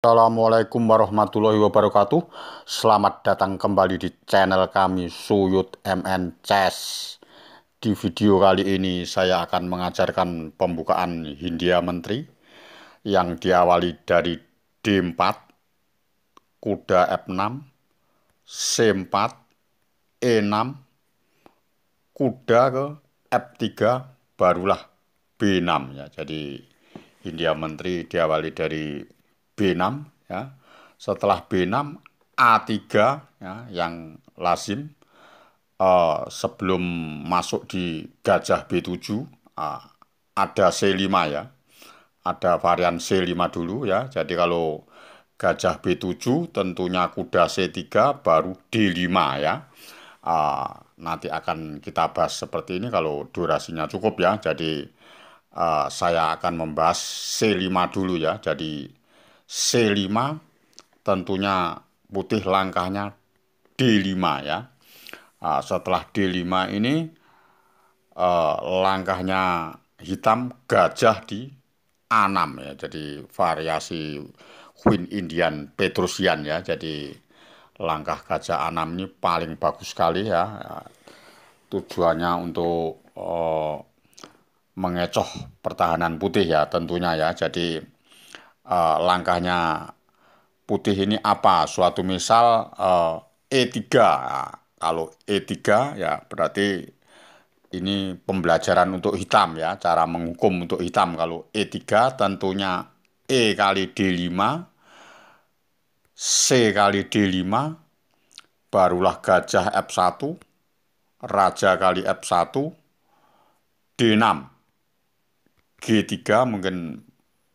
Assalamualaikum warahmatullahi wabarakatuh. Selamat datang kembali di channel kami Suyut MN Chess. Di video kali ini saya akan mengajarkan pembukaan Hindia Menteri yang diawali dari D4, kuda F6, C4, E6, kuda ke F3, barulah B6 ya. Jadi Hindia Menteri diawali dari B6 ya. Setelah B6 A3 ya, yang lazim sebelum masuk di gajah B7 ada C5 ya. Ada varian C5 dulu ya. Jadi kalau gajah B7 tentunya kuda C3 baru D5 ya. Nanti akan kita bahas seperti ini kalau durasinya cukup ya. Jadi saya akan membahas C5 dulu ya. Jadi C5 tentunya putih langkahnya D5 ya. Setelah D5 ini langkahnya hitam gajah di A6 ya. Jadi variasi Queen Indian Petrosian ya. Jadi langkah gajah A6 ini paling bagus sekali ya. Tujuannya untuk mengecoh pertahanan putih ya tentunya ya. Jadi langkahnya putih ini apa? Suatu misal E3. Nah, kalau E3 ya berarti ini pembelajaran untuk hitam ya, cara menghukum untuk hitam. Kalau E3 tentunya E kali D5, C kali D5, barulah gajah F1, raja kali F1, D6, G3 mungkin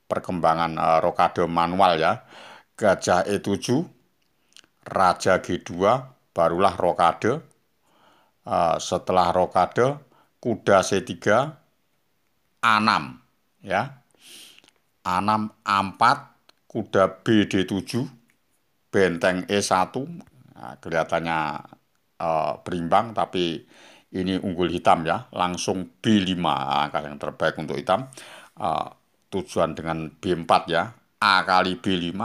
perkembangan rokade manual ya. Gajah E7, raja G2, barulah rokade. Setelah rokade, kuda C3, A6 ya. A6, A4, kuda BD7, benteng E1. Nah, kelihatannya berimbang tapi ini unggul hitam ya. Langsung B5, angka yang terbaik untuk hitam. Tujuan dengan B4 ya. A kali B5,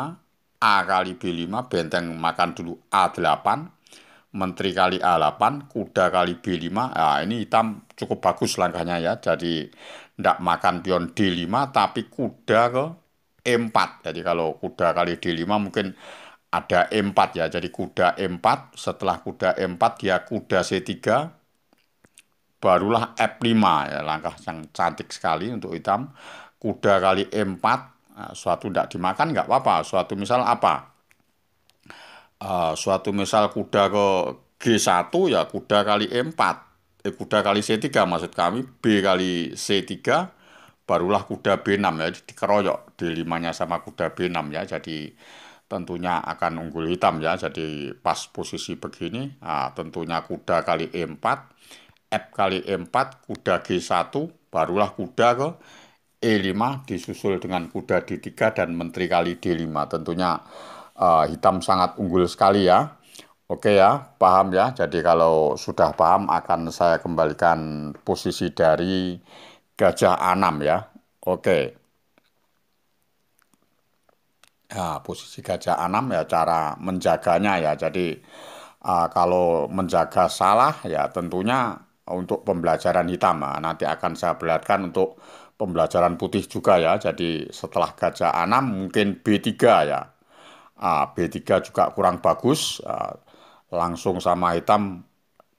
A kali B5, benteng makan dulu A8, menteri kali A8, kuda kali B5. Nah, ini hitam cukup bagus langkahnya ya. Jadi tidak makan pion D5 tapi kuda ke E4. Jadi kalau kuda kali D5 mungkin ada E4 ya. Jadi kuda E4, setelah kuda E4 dia kuda C3, barulah F5 ya. Langkah yang cantik sekali untuk hitam. Kuda kali E4, nah, suatu tidak dimakan nggak apa-apa. Suatu misal apa? Suatu misal kuda ke G1 ya kuda kali E4. Kuda kali C3 maksud kami. B kali C3, barulah kuda B6 ya. Dikeroyok D5-nya sama kuda B6 ya. Jadi tentunya akan unggul hitam ya. Jadi pas posisi begini, nah, tentunya kuda kali E4, F kali E4, kuda G1, barulah kuda ke E5 disusul dengan kuda D3 dan menteri kali D5. Tentunya hitam sangat unggul sekali ya. Oke ya, paham ya. Jadi kalau sudah paham akan saya kembalikan posisi dari gajah A6 ya. Oke. Ya, posisi gajah A6 ya cara menjaganya ya. Jadi kalau menjaga salah ya tentunya untuk pembelajaran hitam. Nah, nanti akan saya perlihatkan untuk pembelajaran putih juga ya. Jadi setelah gajah A6 mungkin B3 ya. B3 juga kurang bagus. Langsung sama hitam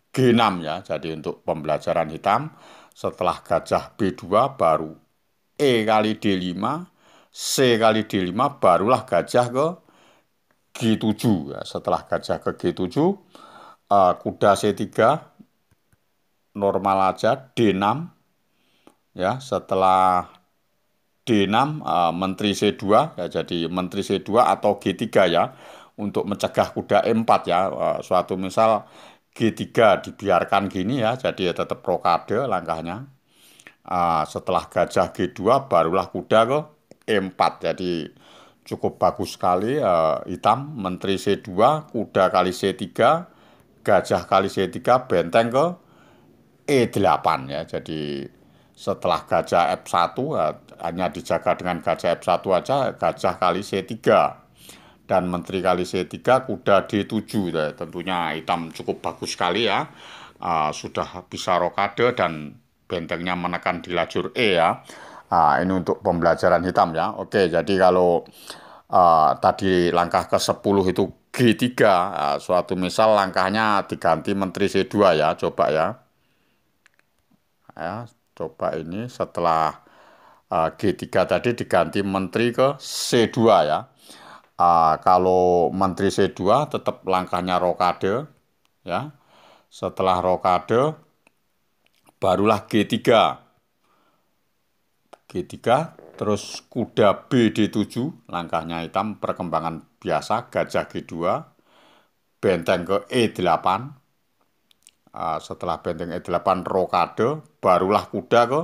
G6 ya. Jadi untuk pembelajaran hitam setelah gajah B2 baru E kali D5, C kali D5, barulah gajah ke G7 ya. Setelah gajah ke G7, kuda C3 normal aja D6 ya. Setelah D6 menteri C2 ya. Jadi menteri C2 atau G3 ya untuk mencegah kuda E4 ya. Suatu misal G3 dibiarkan gini ya. Jadi ya tetap rokade langkahnya. Setelah gajah G2 barulah kuda ke E4. Jadi cukup bagus sekali hitam menteri C2, kuda kali C3, gajah kali C3, benteng ke E8 ya. Jadi setelah gajah F1 hanya dijaga dengan gajah F1 aja, gajah kali C3. dan menteri kali C3 kuda D7 ya. Tentunya hitam cukup bagus sekali ya. Sudah bisa rokade dan bentengnya menekan di lajur E ya. Ini untuk pembelajaran hitam ya. Oke, jadi kalau tadi langkah ke-10 itu G3, suatu misal langkahnya diganti menteri C2 ya, coba ya. Ya, coba ini setelah G3 tadi diganti menteri ke C2 ya. Kalau menteri C2 tetap langkahnya rokade ya. Setelah rokade barulah G3. G3 terus kuda BD7 langkahnya hitam perkembangan biasa gajah G2 benteng ke E8. Setelah benteng E8 rokade barulah kuda ke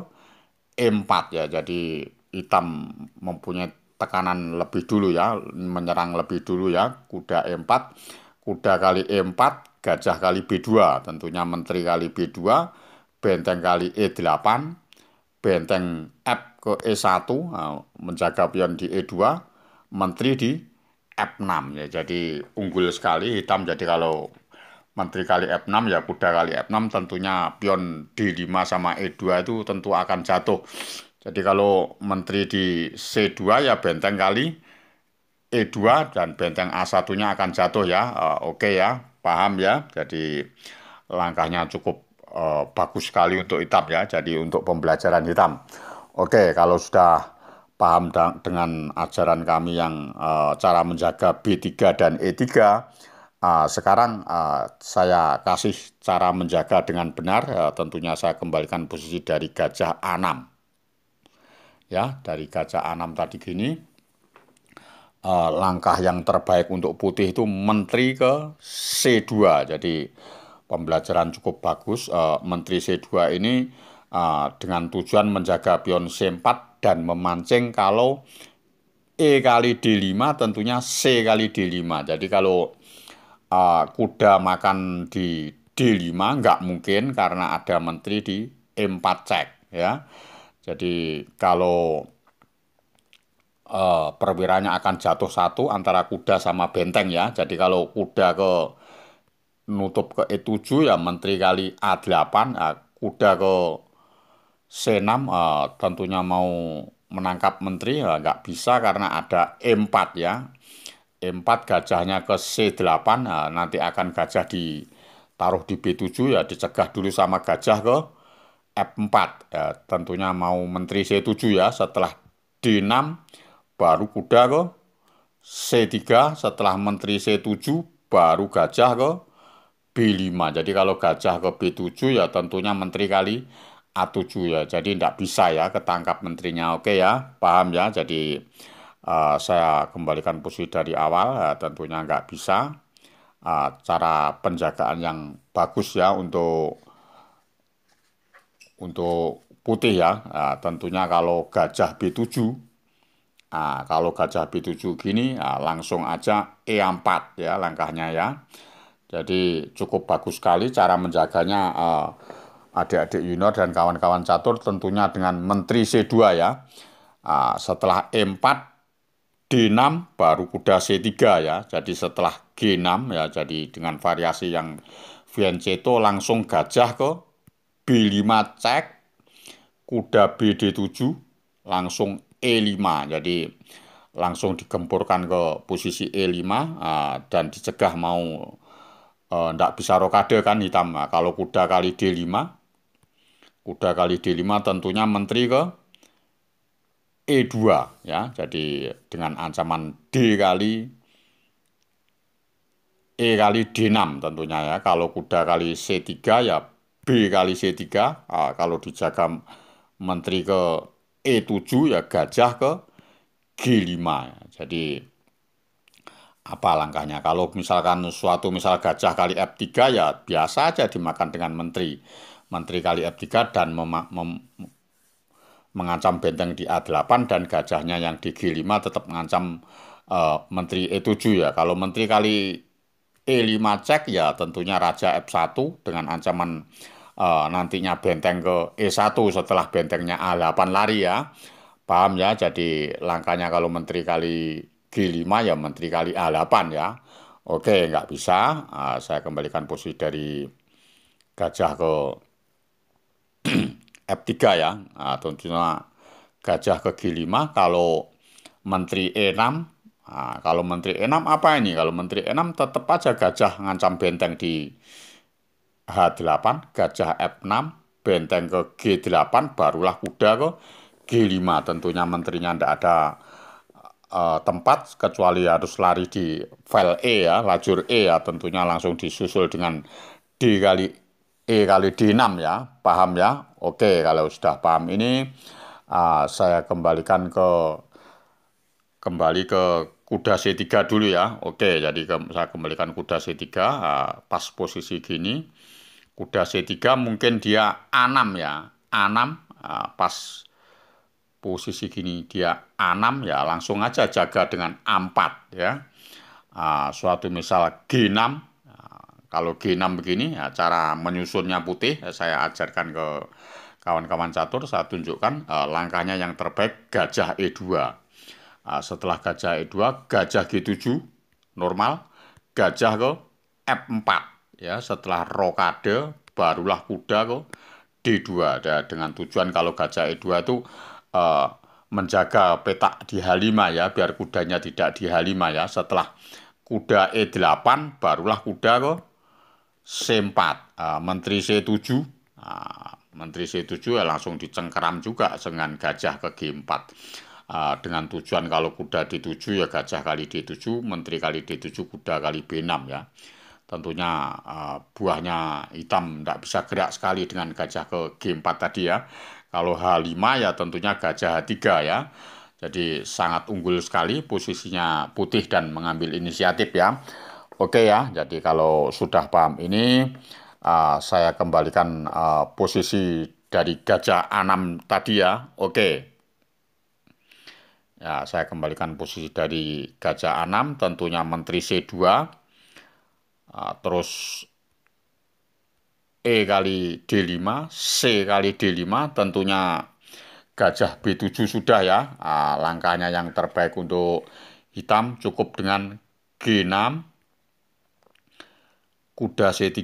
E4 ya. Jadi hitam mempunyai tekanan lebih dulu ya, menyerang lebih dulu ya. Kuda E4, kuda kali E4, gajah kali B2. Tentunya menteri kali B2, benteng kali E8, benteng F ke E1, menjaga pion di E2, menteri di F6 ya. Jadi unggul sekali hitam. Jadi kalau menteri kali F6 ya kuda kali F6 tentunya pion D5 sama E2 itu tentu akan jatuh. Jadi kalau menteri di C2 ya benteng kali E2 dan benteng A1-nya akan jatuh ya. Oke ya, paham ya. Jadi langkahnya cukup bagus sekali untuk hitam ya. Jadi untuk pembelajaran hitam. Oke, kalau sudah paham dengan ajaran kami yang cara menjaga B3 dan E3, sekarang saya kasih cara menjaga dengan benar. Tentunya saya kembalikan posisi dari gajah A6. Ya, dari gajah A6 tadi gini. Langkah yang terbaik untuk putih itu menteri ke C2. Jadi pembelajaran cukup bagus. Menteri C2 ini dengan tujuan menjaga pion C4 dan memancing kalau E kali D5 tentunya C kali D5. Jadi kalau kuda makan di D5 nggak mungkin karena ada menteri di E4 cek ya. Jadi kalau perwiranya akan jatuh satu antara kuda sama benteng ya. Jadi kalau kuda ke nutup ke E7 ya menteri kali A8, kuda ke C6 tentunya mau menangkap menteri ya nggak bisa karena ada E4 ya. E4 gajahnya ke C8, nanti akan gajah ditaruh di B7 ya dicegah dulu sama gajah ke F4 ya, tentunya mau menteri C7 ya. Setelah D6 baru kuda ke C3, setelah menteri C7 baru gajah ke B5. Jadi kalau gajah ke B7 ya tentunya menteri kali A7 ya. Jadi tidak bisa ya ketangkap menterinya. Oke ya, paham ya. Jadi saya kembalikan posisi dari awal, tentunya nggak bisa. Cara penjagaan yang bagus ya untuk putih ya. Tentunya kalau gajah B7, kalau gajah B7 gini, langsung aja E4 ya langkahnya ya. Jadi cukup bagus sekali cara menjaganya adik-adik junior dan kawan-kawan catur tentunya dengan menteri C2 ya. Setelah E4, D6 baru kuda C3 ya. Jadi setelah G6 ya, jadi dengan variasi yang fianchetto langsung gajah ke B5 cek, kuda BD7 langsung E5. Jadi langsung digempurkan ke posisi E5 dan dicegah mau ndak bisa rokade kan hitam. Kalau kuda kali D5, kuda kali D5 tentunya menteri ke E2 ya. Jadi dengan ancaman D kali E kali D6 tentunya ya. Kalau kuda kali C3 ya B kali C3. Kalau dijaga menteri ke E7 ya gajah ke G5 ya. Jadi apa langkahnya? Kalau misalkan suatu misal gajah kali F3 ya biasa aja dimakan dengan menteri. Menteri kali F3 dan mengancam benteng di A8 dan gajahnya yang di G5 tetap mengancam menteri E7 ya. Kalau menteri kali E5 cek ya tentunya raja F1 dengan ancaman nantinya benteng ke E1 setelah bentengnya A8 lari ya. Paham ya? Jadi langkahnya kalau menteri kali G5 ya menteri kali A8 ya. Oke, nggak bisa. Saya kembalikan posisi dari gajah ke F3 ya. Tentunya gajah ke G5 kalau menteri E6. Kalau menteri E6 apa ini? Kalau menteri E6 tetap aja gajah ngancam benteng di H8, gajah F6, benteng ke G8, barulah kuda ke G5. Tentunya menterinya tidak ada tempat kecuali harus lari di file E ya, lajur E ya, tentunya langsung disusul dengan D kali E kali D6 ya, paham ya? Oke, kalau sudah paham ini saya kembali ke kuda C3 dulu ya. Oke, jadi saya kembalikan kuda C3 pas posisi gini. Kuda C3 mungkin dia A6 ya. A6 pas posisi gini dia A6 ya langsung aja jaga dengan A4 ya. Suatu misal G6, kalau G6 begini ya, cara menyusunnya putih saya ajarkan ke kawan-kawan catur, saya tunjukkan langkahnya yang terbaik gajah E2. Setelah gajah E2, gajah G7 normal, gajah ke F4 ya. Setelah rokade barulah kuda ke D2 ya, dengan tujuan kalau gajah E2 itu eh, menjaga petak di H5 ya, biar kudanya tidak di H5 ya. Setelah kuda E8 barulah kuda ke C4, menteri C7, menteri C7 ya langsung dicengkeram juga dengan gajah ke G4. Dengan tujuan kalau kuda D7 ya gajah kali D7, menteri kali D7, kuda kali B6 ya. Tentunya buahnya hitam tidak bisa gerak sekali dengan gajah ke G4 tadi ya. Kalau H5 ya tentunya gajah H3 ya. Jadi sangat unggul sekali posisinya putih dan mengambil inisiatif ya. Oke ya, jadi kalau sudah paham ini, saya kembalikan posisi dari gajah A6 tadi ya. Oke, ya saya kembalikan posisi dari gajah A6, tentunya menteri C2, terus E kali D5, C kali D5, tentunya gajah B7 sudah ya. Langkahnya yang terbaik untuk hitam cukup dengan G6, kuda C3,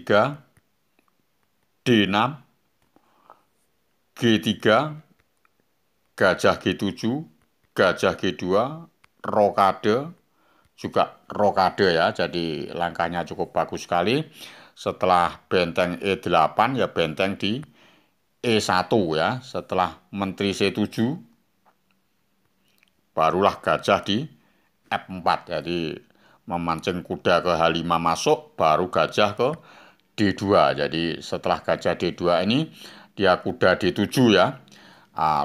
D6, G3, gajah G7, gajah G2, rokade, juga rokade ya. Jadi langkahnya cukup bagus sekali. Setelah benteng E8 ya benteng di E1 ya. Setelah menteri C7 barulah gajah di F4. Jadi memancing kuda ke H5 masuk, baru gajah ke D2. Jadi setelah gajah D2 ini dia kuda D7 ya.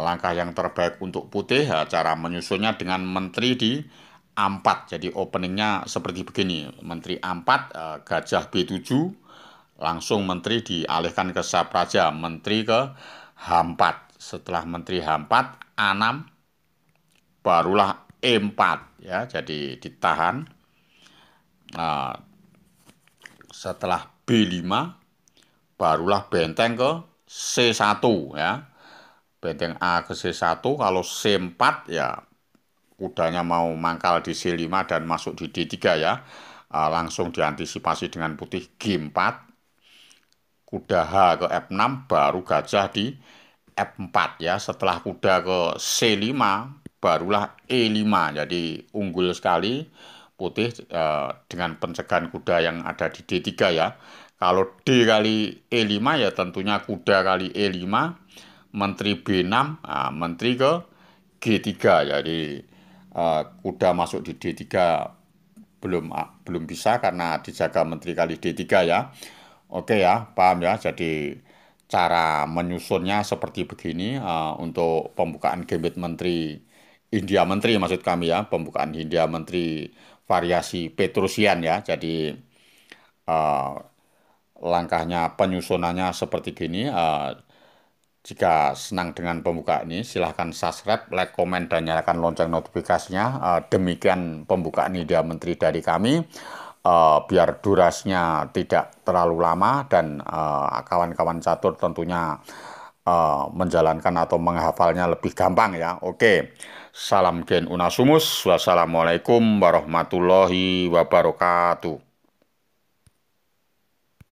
Langkah yang terbaik untuk putih cara menyusunnya dengan menteri di A4. Jadi openingnya seperti begini. Menteri A4, gajah B7, langsung menteri dialihkan ke Sapraja, menteri ke H4. Setelah menteri H4, A6, barulah E4 ya. Jadi ditahan. Setelah B5, barulah benteng ke C1 ya. Benteng A ke C1, kalau C4 ya kudanya mau mangkal di C5 dan masuk di D3 ya. Langsung diantisipasi dengan putih G4, kuda H ke F6, baru gajah di F4 ya. Setelah kuda ke C5, barulah E5. Jadi unggul sekali putih dengan pencegahan kuda yang ada di D3 ya. Kalau D kali E5 ya tentunya kuda kali E5, menteri B6, menteri ke G3. Jadi kuda masuk di D3 belum bisa karena dijaga menteri kali D3 ya. Oke ya, paham ya. Jadi cara menyusunnya seperti begini untuk pembukaan gambit menteri India menteri maksud kami ya, pembukaan India menteri variasi Petrusian ya. Jadi eh, langkahnya penyusunannya seperti gini. Jika senang dengan pembukaan ini, silahkan subscribe, like, komen, dan nyalakan lonceng notifikasinya. Demikian pembukaan India menteri dari kami. Biar durasinya tidak terlalu lama dan kawan-kawan catur tentunya menjalankan atau menghafalnya lebih gampang ya. Oke. Salam Gen Unasumus. Wassalamualaikum warahmatullahi wabarakatuh.